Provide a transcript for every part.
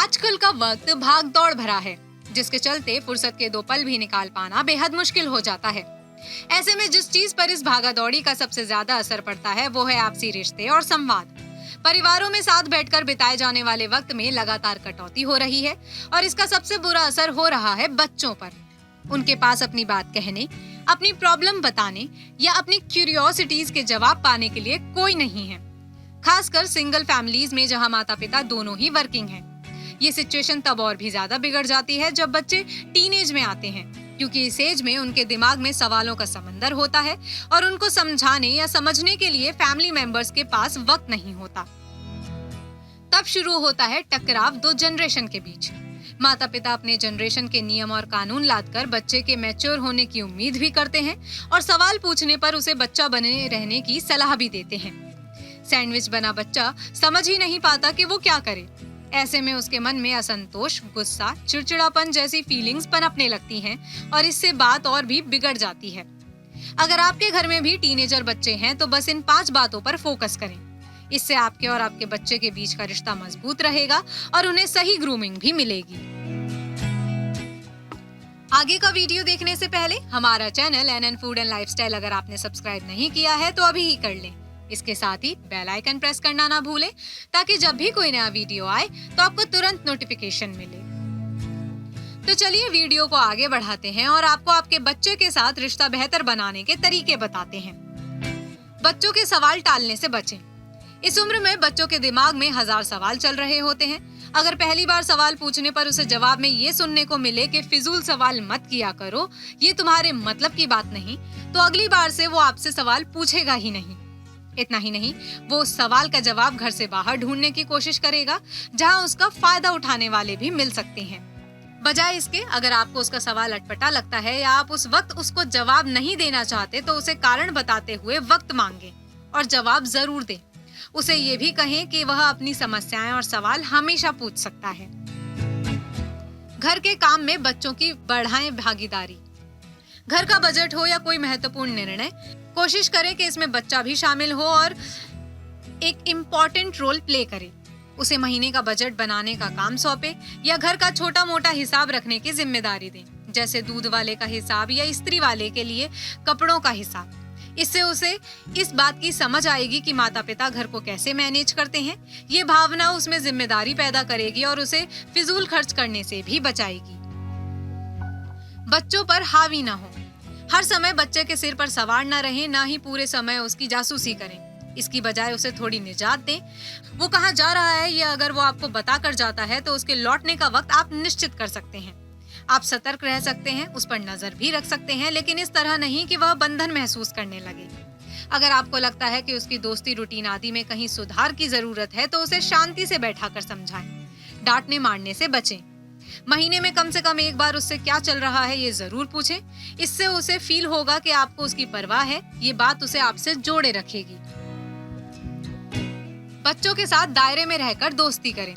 आजकल का वक्त भाग दौड़ भरा है, जिसके चलते फुर्सत के 2 पल भी निकाल पाना बेहद मुश्किल हो जाता है। ऐसे में जिस चीज पर इस भागा दौड़ी का सबसे ज्यादा असर पड़ता है वो है आपसी रिश्ते और संवाद। परिवारों में साथ बैठकर बिताए जाने वाले वक्त में लगातार कटौती हो रही है और इसका सबसे बुरा असर हो रहा है बच्चों पर। उनके पास अपनी बात कहने, अपनी प्रॉब्लम बताने या अपनी क्यूरियोसिटीज के जवाब पाने के लिए कोई नहीं है। खासकर सिंगल फैमिलीज में जहां माता पिता दोनों ही वर्किंग हैं। ये सिचुएशन तब और भी ज्यादा बिगड़ जाती है जब बच्चे टीनेज में आते हैं, क्योंकि इस एज में उनके दिमाग में सवालों का समंदर होता है और उनको समझाने या समझने के लिए फैमिली मेंबर्स के पास वक्त नहीं होता। तब शुरू होता है टकराव 2 जनरेशन के बीच। माता पिता अपने जनरेशन के नियम और कानून लादकर बच्चे के मैच्योर होने की उम्मीद भी करते हैं और सवाल पूछने पर उसे बच्चा बने रहने की सलाह भी देते हैं। सैंडविच बना बच्चा समझ ही नहीं पाता कि वो क्या करे। ऐसे में उसके मन में असंतोष, गुस्सा, चिड़चिड़ापन जैसी फीलिंग्स पनपने लगती हैं और इससे बात और भी बिगड़ जाती है। अगर आपके घर में भी टीनेजर बच्चे हैं तो बस इन 5 बातों पर फोकस करें। इससे आपके और आपके बच्चे के बीच का रिश्ता मजबूत रहेगा और उन्हें सही ग्रूमिंग भी मिलेगी। आगे का वीडियो देखने से पहले हमारा channel NN food and lifestyle अगर आपने सब्सक्राइब नहीं किया है तो अभी ही कर लें। इसके साथ ही बेल आइकन प्रेस करना ना भूलें ताकि जब भी कोई नया वीडियो आए तो आपको तुरंत नोटिफिकेशन मिले। तो चलिए वीडियो को आगे बढ़ाते हैं और आपको आपके बच्चे के साथ रिश्ता बेहतर बनाने के तरीके बताते हैं। बच्चों के सवाल टालने से बचें। इस उम्र में बच्चों के दिमाग में 1000 सवाल चल रहे होते हैं। अगर पहली बार सवाल पूछने पर उसे जवाब में ये सुनने को मिले कि फिजूल सवाल मत किया करो, ये तुम्हारे मतलब की बात नहीं, तो अगली बार से वो आपसे सवाल पूछेगा ही नहीं। इतना ही नहीं, वो उस सवाल का जवाब घर से बाहर ढूंढने की कोशिश करेगा जहां उसका फायदा उठाने वाले भी मिल सकते हैं। बजाय इसके, अगर आपको उसका सवाल अटपटा लगता है या आप उस वक्त उसको जवाब नहीं देना चाहते तो उसे कारण बताते हुए वक्त मांगे और जवाब जरूर दें। उसे ये भी कहें कि वह अपनी समस्याएं और सवाल हमेशा पूछ सकता है। घर के काम में बच्चों की बढ़ाएं भागीदारी। घर का बजट हो या कोई महत्वपूर्ण निर्णय, कोशिश करें कि इसमें बच्चा भी शामिल हो और एक इम्पोर्टेंट रोल प्ले करे। उसे महीने का बजट बनाने का काम सौंपे या घर का छोटा मोटा हिसाब रखने की जिम्मेदारी दें, जैसे दूध वाले का हिसाब या इस्त्री वाले के लिए कपड़ों का हिसाब। इससे उसे इस बात की समझ आएगी कि माता पिता घर को कैसे मैनेज करते हैं। ये भावना उसमें जिम्मेदारी पैदा करेगी और उसे फिजूल खर्च करने से भी बचाएगी। बच्चों पर हावी ना हो। हर समय बच्चे के सिर पर सवार न रहे, ना ही पूरे समय उसकी जासूसी करें। इसकी बजाय उसे थोड़ी निजात दें। वो कहाँ जा रहा है ये अगर वो आपको बता कर जाता है तो उसके लौटने का वक्त आप निश्चित कर सकते हैं। आप सतर्क रह सकते हैं, उस पर नजर भी रख सकते हैं, लेकिन इस तरह नहीं कि वह बंधन महसूस करने लगे। अगर आपको लगता है कि उसकी दोस्ती रूटीन आदि में कहीं सुधार की जरूरत है तो उसे शांति से बैठाकर समझाएं। डांटने मारने से बचें। महीने में कम से कम एक बार उससे क्या चल रहा है ये जरूर पूछें। इससे उसे फील होगा कि आपको उसकी परवाह है। ये बात उसे आपसे जोड़े रखेगी। बच्चों के साथ दायरे में रहकर दोस्ती करें।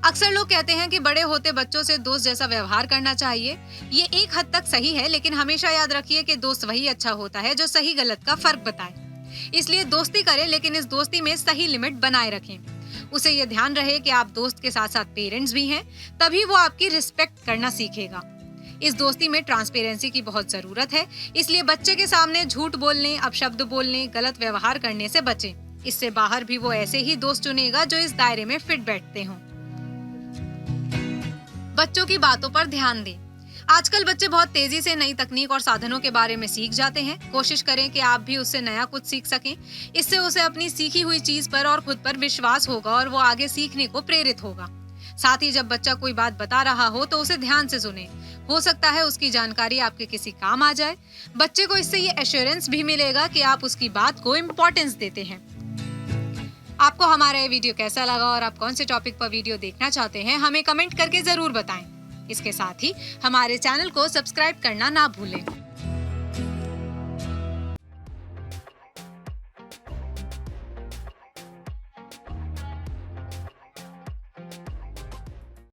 अक्सर लोग कहते हैं कि बड़े होते बच्चों से दोस्त जैसा व्यवहार करना चाहिए। ये एक हद तक सही है, लेकिन हमेशा याद रखिए कि दोस्त वही अच्छा होता है जो सही गलत का फर्क बताए। इसलिए दोस्ती करें, लेकिन इस दोस्ती में सही लिमिट बनाए रखें। उसे ये ध्यान रहे कि आप दोस्त के साथ साथ पेरेंट्स भी हैं, तभी वो आपकी रिस्पेक्ट करना सीखेगा। इस दोस्ती में ट्रांसपेरेंसी की बहुत जरूरत है, इसलिए बच्चे के सामने झूठ बोलने, अपशब्द बोलने, गलत व्यवहार करने से बचें। इससे बाहर भी वो ऐसे ही दोस्त चुनेगा जो इस दायरे में फिट बैठते हों। बच्चों की बातों पर ध्यान दें। आजकल बच्चे बहुत तेजी से नई तकनीक और साधनों के बारे में सीख जाते हैं। कोशिश करें कि आप भी उससे नया कुछ सीख सकें। इससे उसे अपनी सीखी हुई चीज पर और खुद पर विश्वास होगा और वो आगे सीखने को प्रेरित होगा। साथ ही जब बच्चा कोई बात बता रहा हो तो उसे ध्यान से सुने। हो सकता है उसकी जानकारी आपके किसी काम आ जाए। बच्चे को इससे ये एश्योरेंस भी मिलेगा कि आप उसकी बात को इम्पोर्टेंस देते हैं। आपको हमारा ये वीडियो कैसा लगा और आप कौन से टॉपिक पर वीडियो देखना चाहते हैं, हमें कमेंट करके जरूर बताएं। इसके साथ ही हमारे चैनल को सब्सक्राइब करना ना भूलें।